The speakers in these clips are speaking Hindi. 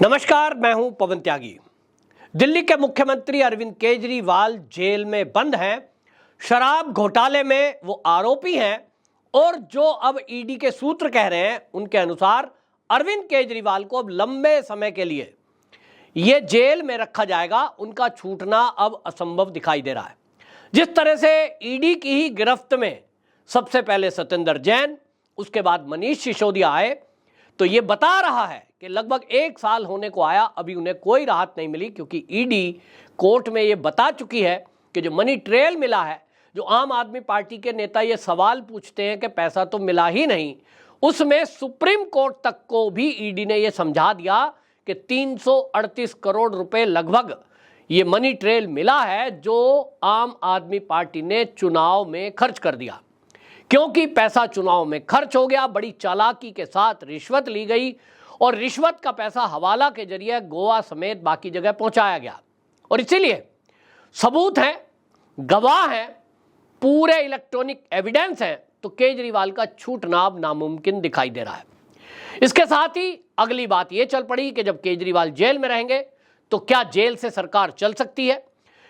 नमस्कार, मैं हूं पवन त्यागी। दिल्ली के मुख्यमंत्री अरविंद केजरीवाल जेल में बंद हैं। शराब घोटाले में वो आरोपी हैं और जो अब ईडी के सूत्र कह रहे हैं उनके अनुसार अरविंद केजरीवाल को अब लंबे समय के लिए ये जेल में रखा जाएगा। उनका छूटना अब असंभव दिखाई दे रहा है। जिस तरह से ईडी की ही गिरफ्त में सबसे पहले सत्येंद्र जैन, उसके बाद मनीष सिसोदिया आए, तो ये बता रहा है कि लगभग 1 साल होने को आया, अभी उन्हें कोई राहत नहीं मिली, क्योंकि ईडी कोर्ट में ये बता चुकी है कि जो मनी ट्रेल मिला है, जो आम आदमी पार्टी के नेता ये सवाल पूछते हैं कि पैसा तो मिला ही नहीं, उसमें सुप्रीम कोर्ट तक को भी ईडी ने ये समझा दिया कि 338 करोड़ रुपए लगभग ये मनी ट्रेल मिला है, जो आम आदमी पार्टी ने चुनाव में खर्च कर दिया। क्योंकि पैसा चुनाव में खर्च हो गया, बड़ी चालाकी के साथ रिश्वत ली गई और रिश्वत का पैसा हवाला के जरिए गोवा समेत बाकी जगह पहुंचाया गया। और इसीलिए सबूत हैं, गवाह हैं, पूरे इलेक्ट्रॉनिक एविडेंस हैं, तो केजरीवाल का छूटना अब नामुमकिन दिखाई दे रहा है। इसके साथ ही अगली बात यह चल पड़ी कि जब केजरीवाल जेल में रहेंगे तो क्या जेल से सरकार चल सकती है।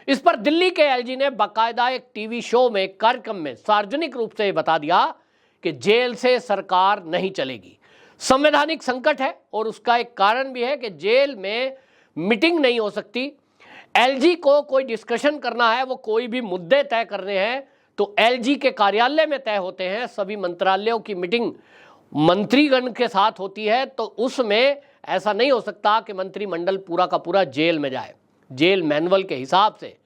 इस पर दिल्ली के एलजी ने बाकायदा एक टीवी शो में, कार्यक्रम में सार्वजनिक रूप से बता दिया कि जेल से सरकार नहीं चलेगी। संवैधानिक संकट है और उसका एक कारण भी है कि जेल में मीटिंग नहीं हो सकती। एलजी को कोई डिस्कशन करना है, वो कोई भी मुद्दे तय करने हैं तो एलजी के कार्यालय में तय होते हैं। सभी मंत्रालयों की मीटिंग मंत्रीगण के साथ होती है, तो उसमें ऐसा नहीं हो सकता कि मंत्रिमंडल पूरा का पूरा जेल में जाए। जेल मैनुअल के हिसाब से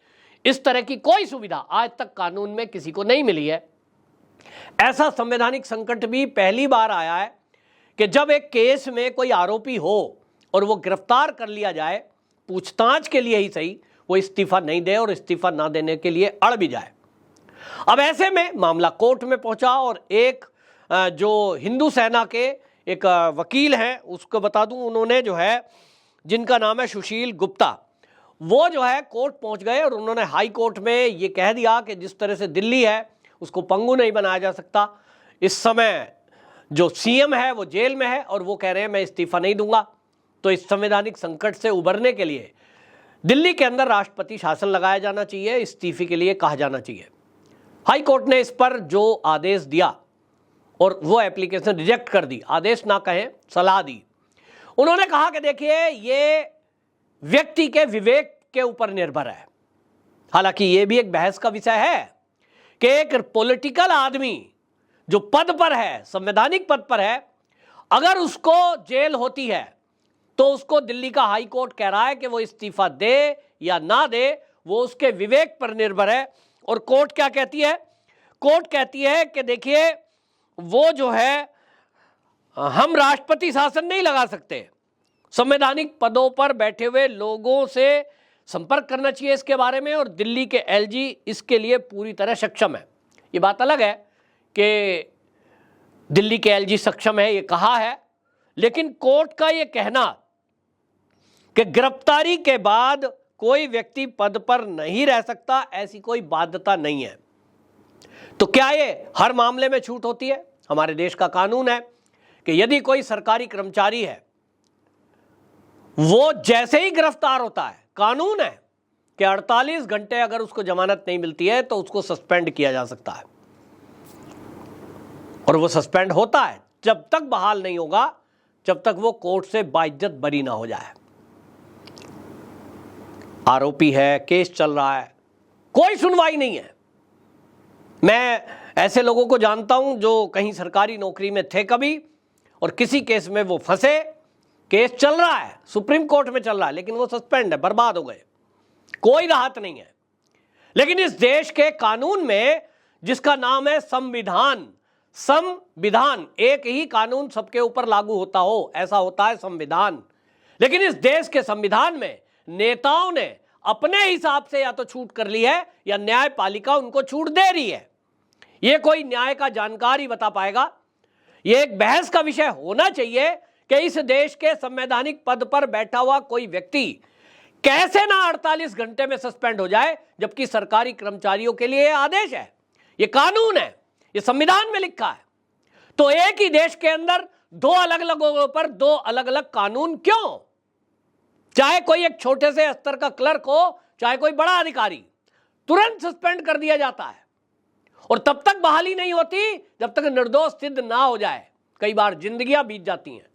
इस तरह की कोई सुविधा आज तक कानून में किसी को नहीं मिली है। ऐसा संवैधानिक संकट भी पहली बार आया है कि जब एक केस में कोई आरोपी हो और वो गिरफ्तार कर लिया जाए, पूछताछ के लिए ही सही, वो इस्तीफा नहीं दे और इस्तीफा ना देने के लिए अड़ भी जाए। अब ऐसे में मामला कोर्ट में पहुंचा और एक जो हिंदू सेना के एक वकील हैं, उसको बता दूं, उन्होंने जो है, जिनका नाम है सुशील गुप्ता, वो जो है कोर्ट पहुंच गए और उन्होंने हाई कोर्ट में ये कह दिया कि जिस तरह से दिल्ली है उसको पंगु नहीं बनाया जा सकता। इस समय जो सीएम है वो जेल में है और वो कह रहे हैं मैं इस्तीफा नहीं दूंगा। तो इस संवैधानिक संकट से उबरने के लिए दिल्ली के अंदर राष्ट्रपति शासन लगाया जाना चाहिए, इस्तीफे के लिए कहा जाना चाहिए। हाई कोर्ट ने इस पर जो आदेश दिया और वो एप्लीकेशन रिजेक्ट कर दी, आदेश ना कहें सलाह दी। उन्होंने कहा कि देखिए, ये व्यक्ति के विवेक के ऊपर निर्भर है। हालांकि यह भी एक बहस का विषय है कि एक पॉलिटिकल आदमी जो पद पर है, संवैधानिक पद पर है, अगर उसको जेल होती है तो उसको दिल्ली का हाई कोर्ट कह रहा है कि वो इस्तीफा दे या ना दे, वो उसके विवेक पर निर्भर है। और कोर्ट क्या कहती है? कोर्ट कहती है कि देखिए, वो जो है, हम राष्ट्रपति शासन नहीं लगा सकते, संवैधानिक पदों पर बैठे हुए लोगों से संपर्क करना चाहिए इसके बारे में, और दिल्ली के एलजी इसके लिए पूरी तरह सक्षम है। ये बात अलग है कि दिल्ली के एलजी सक्षम है, ये कहा है, लेकिन कोर्ट का ये कहना कि गिरफ्तारी के बाद कोई व्यक्ति पद पर नहीं रह सकता, ऐसी कोई बाध्यता नहीं है। तो क्या ये हर मामले में छूट होती है? हमारे देश का कानून है कि यदि कोई सरकारी कर्मचारी है, वो जैसे ही गिरफ्तार होता है, कानून है कि 48 घंटे अगर उसको जमानत नहीं मिलती है तो उसको सस्पेंड किया जा सकता है। और वो सस्पेंड होता है जब तक बहाल नहीं होगा, जब तक वो कोर्ट से बाइज्जत बरी ना हो जाए। आरोपी है, केस चल रहा है, कोई सुनवाई नहीं है। मैं ऐसे लोगों को जानता हूं जो कहीं सरकारी नौकरी में थे कभी, और किसी केस में वो फंसे, केस चल रहा है, सुप्रीम कोर्ट में चल रहा है, लेकिन वो सस्पेंड है, बर्बाद हो गए, कोई राहत नहीं है। लेकिन इस देश के कानून में, जिसका नाम है संविधान, संविधान, एक ही कानून सबके ऊपर लागू होता हो, ऐसा होता है संविधान। लेकिन इस देश के संविधान में नेताओं ने अपने हिसाब से या तो छूट कर ली है या न्यायपालिका उनको छूट दे रही है। यह कोई न्याय का जानकार ही बता पाएगा। यह एक बहस का विषय होना चाहिए कि इस देश के संवैधानिक पद पर बैठा हुआ कोई व्यक्ति कैसे ना 48 घंटे में सस्पेंड हो जाए, जबकि सरकारी कर्मचारियों के लिए आदेश है, यह कानून है, यह संविधान में लिखा है। तो एक ही देश के अंदर दो अलग अलग लोगों पर दो अलग अलग कानून क्यों? चाहे कोई एक छोटे से स्तर का क्लर्क हो, चाहे कोई बड़ा अधिकारी, तुरंत सस्पेंड कर दिया जाता है और तब तक बहाली नहीं होती जब तक निर्दोष सिद्ध ना हो जाए। कई बार जिंदगियां बीत जाती हैं।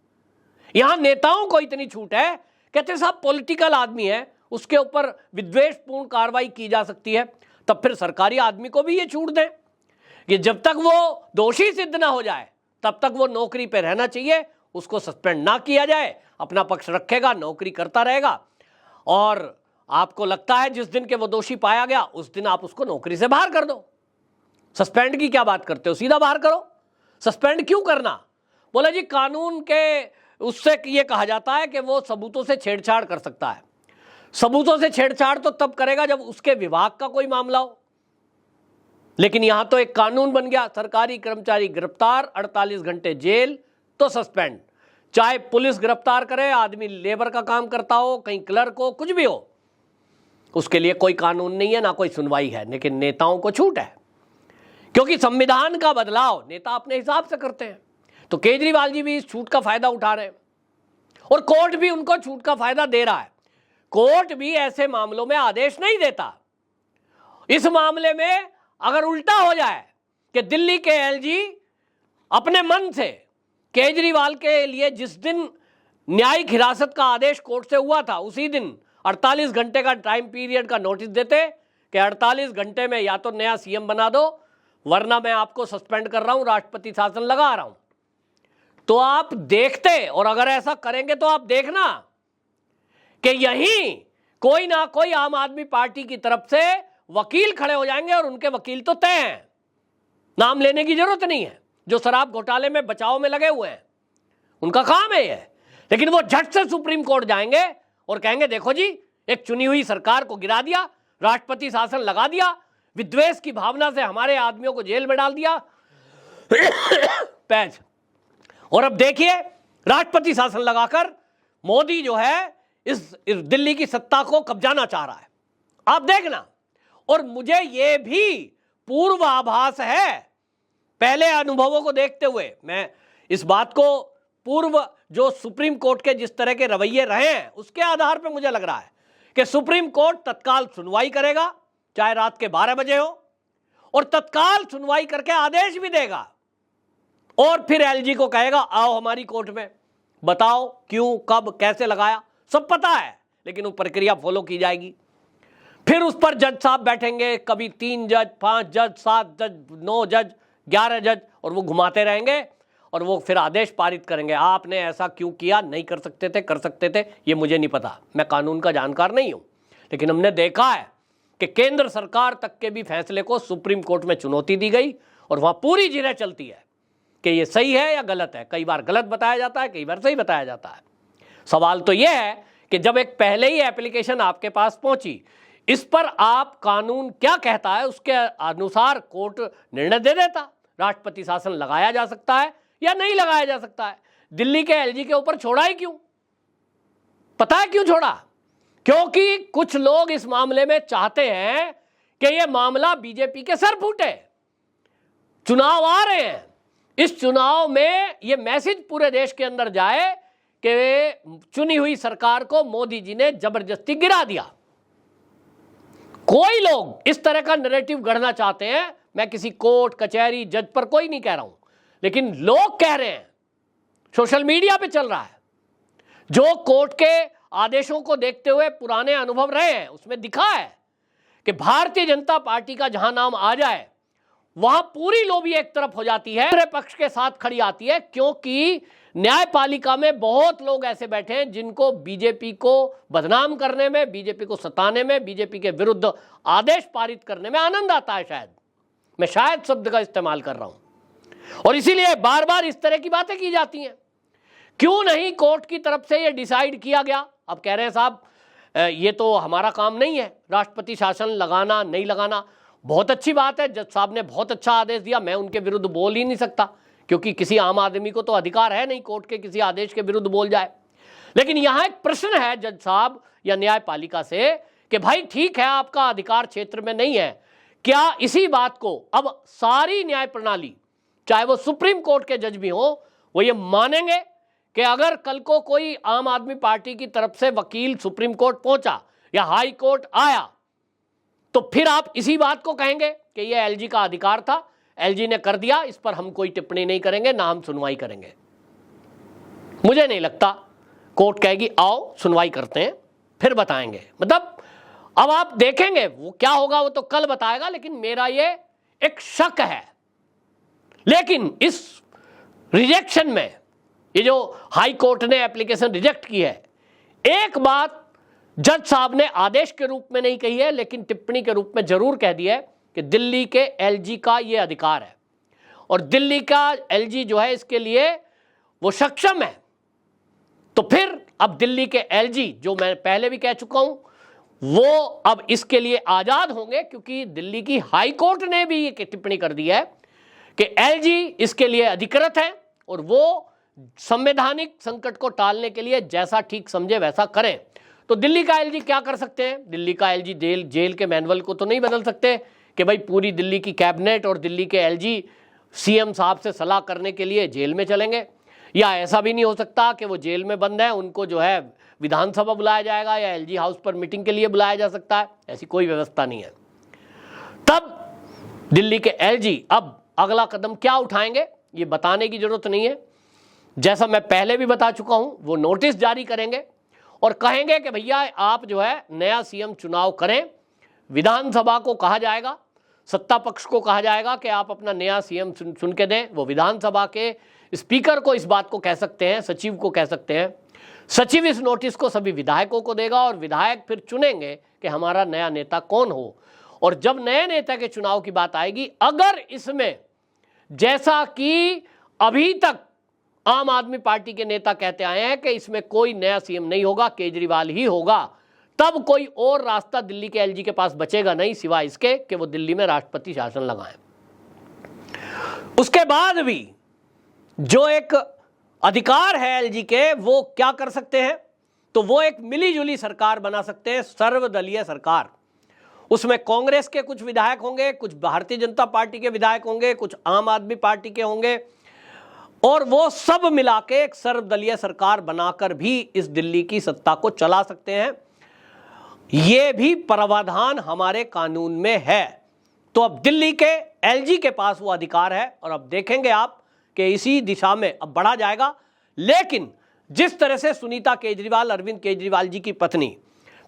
यहां नेताओं को इतनी छूट है, कहते साहब पॉलिटिकल आदमी है, उसके ऊपर विद्वेषपूर्ण कार्रवाई की जा सकती है, तब फिर सरकारी आदमी को भी ये छूट दें कि जब तक वो दोषी सिद्ध ना हो जाए तब तक वो नौकरी पे रहना चाहिए, उसको सस्पेंड ना किया जाए, अपना पक्ष रखेगा, नौकरी करता रहेगा। और आपको लगता है जिस दिन के वो दोषी पाया गया उस दिन आप उसको नौकरी से बाहर कर दो। सस्पेंड की क्या बात करते हो, सीधा बाहर करो। सस्पेंड क्यों करना? बोला जी कानून के उससे ये कहा जाता है कि वो सबूतों से छेड़छाड़ कर सकता है। सबूतों से छेड़छाड़ तो तब करेगा जब उसके विभाग का कोई मामला हो, लेकिन यहां तो एक कानून बन गया, सरकारी कर्मचारी गिरफ्तार 48 घंटे जेल तो सस्पेंड। चाहे पुलिस गिरफ्तार करे, आदमी लेबर का काम करता हो, कहीं क्लर्क हो, कुछ भी हो, उसके लिए कोई कानून नहीं है, ना कोई सुनवाई है। लेकिन नेताओं को छूट है, क्योंकि संविधान का बदलाव नेता अपने हिसाब से करते हैं। तो केजरीवाल जी भी इस छूट का फायदा उठा रहे हैं और कोर्ट भी उनको छूट का फायदा दे रहा है। कोर्ट भी ऐसे मामलों में आदेश नहीं देता। इस मामले में अगर उल्टा हो जाए कि दिल्ली के एलजी अपने मन से केजरीवाल के लिए जिस दिन न्यायिक हिरासत का आदेश कोर्ट से हुआ था उसी दिन 48 घंटे का टाइम पीरियड का नोटिस देते कि 48 घंटे में या तो नया सीएम बना दो, वरना मैं आपको सस्पेंड कर रहा हूं, राष्ट्रपति शासन लगा रहा हूं, तो आप देखते। और अगर ऐसा करेंगे तो आप देखना कि यहीं कोई ना कोई आम आदमी पार्टी की तरफ से वकील खड़े हो जाएंगे, और उनके वकील तो तय हैं, नाम लेने की जरूरत नहीं है, जो शराब घोटाले में बचाव में लगे हुए हैं, उनका काम है ये। लेकिन वो झट से सुप्रीम कोर्ट जाएंगे और कहेंगे देखो जी, एक चुनी हुई सरकार को गिरा दिया, राष्ट्रपति शासन लगा दिया, विद्वेष की भावना से हमारे आदमियों को जेल में डाल दिया पैच। और अब देखिए राष्ट्रपति शासन लगाकर मोदी जो है इस दिल्ली की सत्ता को कब्जाना चाह रहा है, आप देखना। और मुझे ये भी पूर्वाभास है, पहले अनुभवों को देखते हुए मैं इस बात को, पूर्व जो सुप्रीम कोर्ट के जिस तरह के रवैये रहे हैं उसके आधार पर मुझे लग रहा है कि सुप्रीम कोर्ट तत्काल सुनवाई करेगा, चाहे रात के 12 बजे हो, और तत्काल सुनवाई करके आदेश भी देगा, और फिर एलजी को कहेगा आओ हमारी कोर्ट में, बताओ क्यों, कब, कैसे लगाया, सब पता है, लेकिन वो प्रक्रिया फॉलो की जाएगी। फिर उस पर जज साहब बैठेंगे, कभी 3 जज, 5 जज, 7 जज, 9 जज, 11 जज, और वो घुमाते रहेंगे और वो फिर आदेश पारित करेंगे। आपने ऐसा क्यों किया, नहीं कर सकते थे, कर सकते थे, ये मुझे नहीं पता, मैं कानून का जानकार नहीं हूं, लेकिन हमने देखा है कि केंद्र सरकार तक के भी फैसले को सुप्रीम कोर्ट में चुनौती दी गई और वहां पूरी जिरह चलती है कि ये सही है या गलत है। कई बार गलत बताया जाता है, कई बार सही बताया जाता है। सवाल तो यह है कि जब एक पहले ही एप्लीकेशन आपके पास पहुंची, इस पर आप कानून क्या कहता है उसके अनुसार कोर्ट निर्णय दे देता, राष्ट्रपति शासन लगाया जा सकता है या नहीं लगाया जा सकता है। दिल्ली के एलजी के ऊपर छोड़ा ही क्यों? पता है क्यों छोड़ा? क्योंकि कुछ लोग इस मामले में चाहते हैं कि यह मामला बीजेपी के सर फूटे। चुनाव आ रहे हैं, इस चुनाव में यह मैसेज पूरे देश के अंदर जाए कि चुनी हुई सरकार को मोदी जी ने जबरदस्ती गिरा दिया। कोई लोग इस तरह का नैरेटिव गढ़ना चाहते हैं, मैं किसी कोर्ट कचहरी जज पर कोई नहीं कह रहा हूं, लेकिन लोग कह रहे हैं, सोशल मीडिया पे चल रहा है, जो कोर्ट के आदेशों को देखते हुए पुराने अनुभव रहे हैं उसमें दिखा है कि भारतीय जनता पार्टी का जहां नाम आ जाए वहां पूरी लॉबी एक तरफ हो जाती है, दूसरे पक्ष के साथ खड़ी आती है, क्योंकि न्यायपालिका में बहुत लोग ऐसे बैठे हैं जिनको बीजेपी को बदनाम करने में, बीजेपी को सताने में, बीजेपी के विरुद्ध आदेश पारित करने में आनंद आता है। शायद मैं शायद शब्द का इस्तेमाल कर रहा हूं, और इसीलिए बार बार इस तरह की बातें की जाती हैं। क्यों नहीं कोर्ट की तरफ से ये डिसाइड किया गया? अब कह रहे हैं साहब ये तो हमारा काम नहीं है, राष्ट्रपति शासन लगाना नहीं लगाना। बहुत अच्छी बात है, जज साहब ने बहुत अच्छा आदेश दिया, मैं उनके विरुद्ध बोल ही नहीं सकता, क्योंकि किसी आम आदमी को तो अधिकार है नहीं कोर्ट के किसी आदेश के विरुद्ध बोल जाए। लेकिन यहां एक प्रश्न है जज साहब या न्यायपालिका से कि भाई ठीक है, आपका अधिकार क्षेत्र में नहीं है, क्या इसी बात को अब सारी न्याय प्रणाली, चाहे वो सुप्रीम कोर्ट के जज भी हो, वो ये मानेंगे कि अगर कल को कोई आम आदमी पार्टी की तरफ से वकील सुप्रीम कोर्ट पहुंचा या हाई कोर्ट आया तो फिर आप इसी बात को कहेंगे कि यह एलजी का अधिकार था, एलजी ने कर दिया, इस पर हम कोई टिप्पणी नहीं करेंगे, ना हम सुनवाई करेंगे। मुझे नहीं लगता कोर्ट कहेगी आओ सुनवाई करते हैं फिर बताएंगे। मतलब अब आप देखेंगे वो क्या होगा, वो तो कल बताएगा, लेकिन मेरा ये एक शक है। लेकिन इस रिजेक्शन में, ये जो हाई कोर्ट ने एप्लीकेशन रिजेक्ट की है, एक बात जज साहब ने आदेश के रूप में नहीं कही है लेकिन टिप्पणी के रूप में जरूर कह दिया है कि दिल्ली के एलजी का ये अधिकार है और दिल्ली का एलजी जो है इसके लिए वो सक्षम है। तो फिर अब दिल्ली के एलजी, जो मैं पहले भी कह चुका हूं, वो अब इसके लिए आजाद होंगे क्योंकि दिल्ली की हाई कोर्ट ने भी ये टिप्पणी कर दी है कि एलजी इसके लिए अधिकृत है और वो संवैधानिक संकट को टालने के लिए जैसा ठीक समझे वैसा करें। तो दिल्ली का एलजी क्या कर सकते हैं? दिल्ली का एलजी जेल के मैनुअल को तो नहीं बदल सकते कि भाई पूरी दिल्ली की कैबिनेट और दिल्ली के एलजी सीएम साहब से सलाह करने के लिए जेल में चलेंगे, या ऐसा भी नहीं हो सकता कि वो जेल में बंद है, उनको जो है विधानसभा बुलाया जाएगा या एलजी हाउस पर मीटिंग के लिए बुलाया जा सकता है, ऐसी कोई व्यवस्था नहीं है। तब दिल्ली के एलजी अब अगला कदम क्या उठाएंगे ये बताने की जरूरत नहीं है। जैसा मैं पहले भी बता चुका हूं, वो नोटिस जारी करेंगे और कहेंगे कि भैया आप जो है नया सीएम चुनाव करें। विधानसभा को कहा जाएगा, सत्ता पक्ष को कहा जाएगा कि आप अपना नया सीएम चुन के दें। वो विधानसभा के स्पीकर को इस बात को कह सकते हैं, सचिव को कह सकते हैं। सचिव इस नोटिस को सभी विधायकों को देगा और विधायक फिर चुनेंगे कि हमारा नया नेता कौन हो। और जब नए नेता के चुनाव की बात आएगी, अगर इसमें जैसा कि अभी तक आम आदमी पार्टी के नेता कहते आए हैं कि इसमें कोई नया सीएम नहीं होगा, केजरीवाल ही होगा, तब कोई और रास्ता दिल्ली के एलजी के पास बचेगा नहीं सिवाय इसके कि वो दिल्ली में राष्ट्रपति शासन लगाएं। उसके बाद भी जो एक अधिकार है एलजी के, वो क्या कर सकते हैं? तो वो एक मिलीजुली सरकार बना सकते हैं, सर्वदलीय सरकार। उसमें कांग्रेस के कुछ विधायक होंगे, कुछ भारतीय जनता पार्टी के विधायक होंगे, कुछ आम आदमी पार्टी के होंगे, और वो सब मिला के एक सर्वदलीय सरकार बनाकर भी इस दिल्ली की सत्ता को चला सकते हैं। ये भी प्रावधान हमारे कानून में है। तो अब दिल्ली के एलजी के पास वो अधिकार है और अब देखेंगे आप कि इसी दिशा में अब बढ़ा जाएगा। लेकिन जिस तरह से सुनीता केजरीवाल, अरविंद केजरीवाल जी की पत्नी,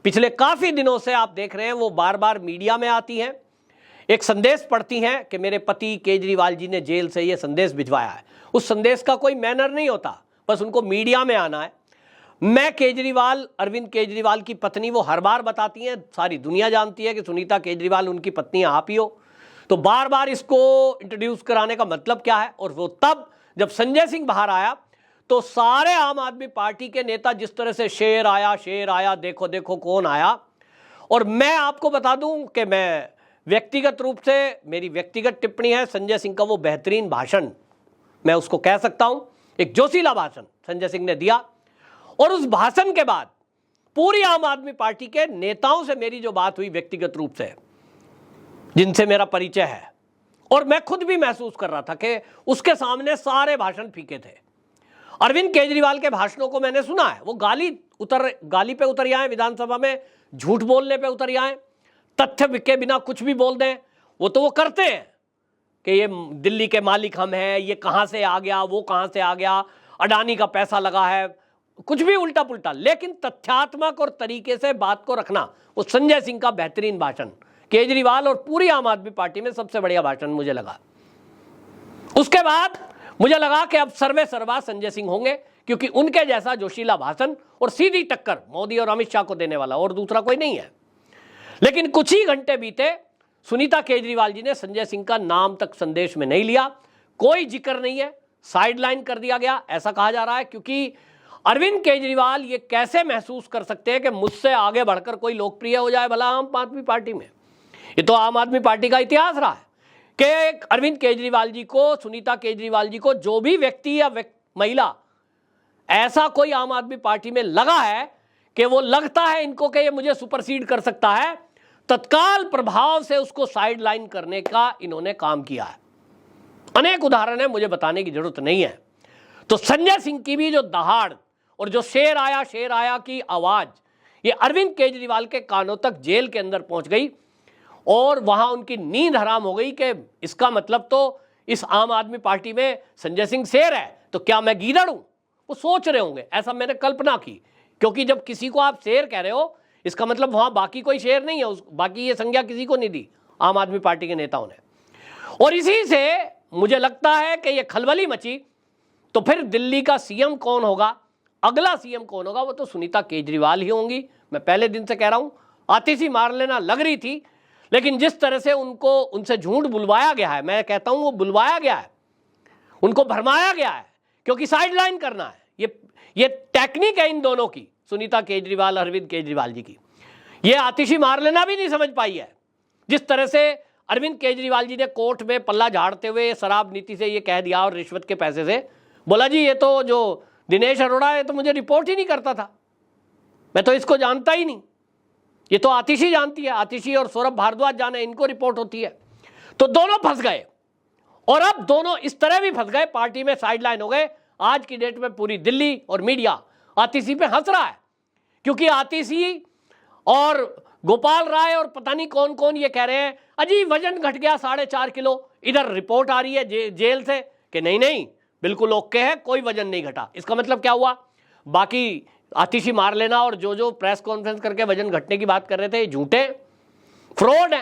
पिछले काफी दिनों से आप देख रहे हैं वो बार बार मीडिया में आती हैं, एक संदेश पढ़ती हैं कि मेरे पति केजरीवाल जी ने जेल से ये संदेश भिजवाया है। उस संदेश का कोई मैनर नहीं होता, बस उनको मीडिया में आना है। मैं केजरीवाल, अरविंद केजरीवाल की पत्नी, वो हर बार बताती हैं, सारी दुनिया जानती है कि सुनीता केजरीवाल उनकी पत्नी आप ही हो। तो बार बार इसको इंट्रोड्यूस कराने का मतलब क्या है? और वो तब जब संजय सिंह बाहर आया तो सारे आम आदमी पार्टी के नेता जिस तरह से शेर आया, देखो देखो कौन आया। और मैं आपको बता दूं कि मैं व्यक्तिगत रूप से, मेरी व्यक्तिगत टिप्पणी है, संजय सिंह का वो बेहतरीन भाषण, मैं उसको कह सकता हूं, एक जोशीला भाषण संजय सिंह ने दिया। और उस भाषण के बाद पूरी आम आदमी पार्टी के नेताओं से मेरी जो बात हुई व्यक्तिगत रूप से, जिनसे मेरा परिचय है, और मैं खुद भी महसूस कर रहा था कि उसके सामने सारे भाषण फीके थे। अरविंद केजरीवाल के भाषणों को मैंने सुना है, वो गाली पे उतर आए, विधानसभा में झूठ बोलने पे उतर आए, तथ्य के बिना कुछ भी बोल दें। वो तो वो करते हैं कि ये दिल्ली के मालिक हम हैं, ये कहां से आ गया, वो कहां से आ गया, अडानी का पैसा लगा है, कुछ भी उल्टा पुल्टा। लेकिन तथ्यात्मक और तरीके से बात को रखना, वो संजय सिंह का बेहतरीन भाषण, केजरीवाल और पूरी आम आदमी पार्टी में सबसे बढ़िया भाषण मुझे लगा। उसके बाद मुझे लगा कि अब सर्वे सर्वा संजय सिंह होंगे, क्योंकि उनके जैसा जोशीला भाषण और सीधी टक्कर मोदी और अमित शाह को देने वाला और दूसरा कोई नहीं है। लेकिन कुछ ही घंटे बीते, सुनीता केजरीवाल जी ने संजय सिंह का नाम तक संदेश में नहीं लिया, कोई जिक्र नहीं है, साइडलाइन कर दिया गया, ऐसा कहा जा रहा है। क्योंकि अरविंद केजरीवाल ये कैसे महसूस कर सकते हैं कि मुझसे आगे बढ़कर कोई लोकप्रिय हो जाए भला आम आदमी पार्टी में? ये तो आम आदमी पार्टी का इतिहास रहा है कि अरविंद केजरीवाल जी को, सुनीता केजरीवाल जी को, जो भी व्यक्ति या महिला ऐसा कोई आम आदमी पार्टी में लगा है कि वो लगता है इनको कि ये मुझे सुपरसीड कर सकता है, तत्काल प्रभाव से उसको साइडलाइन करने का इन्होंने काम किया है। अनेक उदाहरण है, मुझे बताने की जरूरत नहीं है। तो संजय सिंह की भी जो दहाड़ और जो शेर आया की आवाज, ये अरविंद केजरीवाल के कानों तक जेल के अंदर पहुंच गई और वहां उनकी नींद हराम हो गई कि इसका मतलब तो इस आम आदमी पार्टी में संजय सिंह शेर है तो क्या मैं गीदड़ हूं। वो सोच रहे होंगे, ऐसा मैंने कल्पना की, क्योंकि जब किसी को आप शेर कह रहे हो इसका मतलब वहां बाकी कोई शेर नहीं है, बाकी ये संज्ञा किसी को नहीं दी आम आदमी पार्टी के नेताओं ने। और इसी से मुझे लगता है कि ये खलबली मची। तो फिर दिल्ली का सीएम कौन होगा, अगला सीएम कौन होगा, वो तो सुनीता केजरीवाल ही होंगी। मैं पहले दिन से कह रहा हूं, आतिशी मार लेना लग रही थी, लेकिन जिस तरह से उनसे झूठ बुलवाया गया है, मैं कहता हूं वो बुलवाया गया है, उनको भरमाया गया है, क्योंकि साइडलाइन करना है। ये टेक्निक है इन दोनों की, सुनीता केजरीवाल अरविंद केजरीवाल जी की। ये आतिशी मार लेना भी नहीं समझ पाई है। जिस तरह से अरविंद केजरीवाल जी ने कोर्ट में पल्ला झाड़ते हुए शराब नीति से ये कह दिया और रिश्वत के पैसे से बोला, जी ये तो जो दिनेश अरोड़ा है तो मुझे रिपोर्ट ही नहीं करता था, मैं तो इसको जानता ही नहीं, ये तो आतिशी जानती है, आतिशी और सौरभ भारद्वाज जाने, इनको रिपोर्ट होती है। तो दोनों फंस गए और अब दोनों इस तरह भी फंस गए, पार्टी में साइडलाइन हो गए। आज की डेट में पूरी दिल्ली और मीडिया आतिशी पे हंस रहा है, क्योंकि आतिशी और गोपाल राय और पता नहीं कौन कौन ये कह रहे हैं अजी वजन घट गया 4.5 किलो। इधर रिपोर्ट आ रही है जेल से कि नहीं बिल्कुल ओके है, कोई वजन नहीं घटा। इसका मतलब क्या हुआ, बाकी आतिशी मार लेना और जो प्रेस कॉन्फ्रेंस करके वजन घटने की बात कर रहे थे, ये झूठे फ्रॉड है,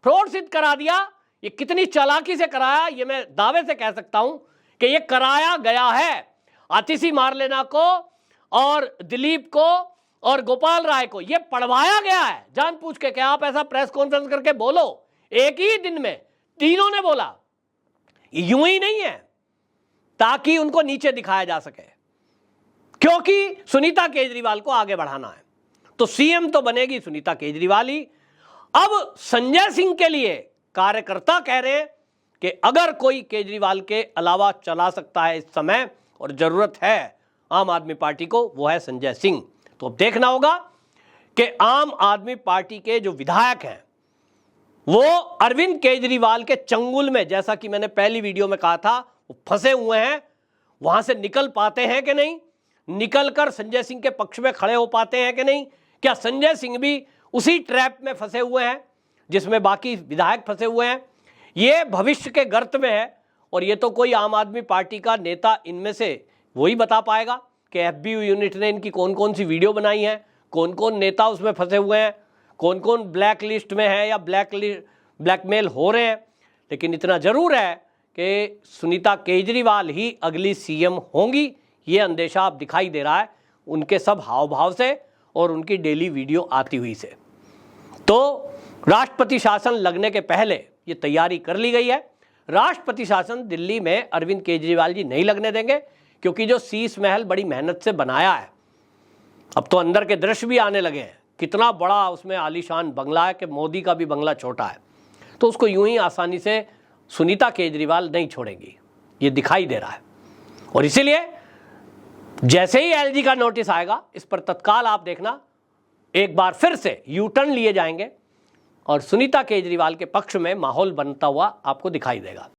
फ्रॉड सिद्ध करा दिया। ये कितनी चालाकी से कराया, ये मैं दावे से कह सकता हूं कि ये कराया गया है। आतिशी मार लेना को और दिलीप को और गोपाल राय को ये पढ़वाया गया है जानबूझ के, कि आप ऐसा प्रेस कॉन्फ्रेंस करके बोलो। एक ही दिन में तीनों ने बोला, यूं ही नहीं है, ताकि उनको नीचे दिखाया जा सके, क्योंकि सुनीता केजरीवाल को आगे बढ़ाना है। तो सीएम तो बनेगी सुनीता केजरीवाल ही। अब संजय सिंह के लिए कार्यकर्ता कह रहे हैं कि अगर कोई केजरीवाल के अलावा चला सकता है इस समय और जरूरत है आम आदमी पार्टी को, वो है संजय सिंह। तो अब देखना होगा कि आम आदमी पार्टी के जो विधायक हैं वो अरविंद केजरीवाल के चंगुल में, जैसा कि मैंने पहली वीडियो में कहा था, वो फंसे हुए हैं, वहां से निकल पाते हैं कि नहीं, निकलकर संजय सिंह के पक्ष में खड़े हो पाते हैं कि नहीं। क्या संजय सिंह भी उसी ट्रैप में फंसे हुए हैं जिसमें बाकी विधायक फंसे हुए हैं। ये भविष्य के गर्त में है और ये तो कोई आम आदमी पार्टी का नेता इनमें से वही बता पाएगा कि एफबीयू यूनिट ने इनकी कौन कौन सी वीडियो बनाई है, कौन कौन नेता उसमें फंसे हुए हैं, कौन कौन ब्लैक लिस्ट में है या ब्लैकमेल हो रहे हैं। लेकिन इतना जरूर है कि सुनीता केजरीवाल ही अगली सीएम होंगी, ये अंदेशा अब दिखाई दे रहा है उनके सब हाव भाव से और उनकी डेली वीडियो आती हुई से। तो राष्ट्रपति शासन लगने के पहले ये तैयारी कर ली गई है। राष्ट्रपति शासन दिल्ली में अरविंद केजरीवाल जी नहीं लगने देंगे, क्योंकि जो शीश महल बड़ी मेहनत से बनाया है, अब तो अंदर के दृश्य भी आने लगे हैं, कितना बड़ा उसमें आलीशान बंगला है कि मोदी का भी बंगला छोटा है। तो उसको यूं ही आसानी से सुनीता केजरीवाल नहीं छोड़ेंगी, ये दिखाई दे रहा है। और इसीलिए जैसे ही एलजी का नोटिस आएगा, इस पर तत्काल आप देखना एक बार फिर से यू टर्न लिए जाएंगे और सुनीता केजरीवाल के पक्ष में माहौल बनता हुआ आपको दिखाई देगा।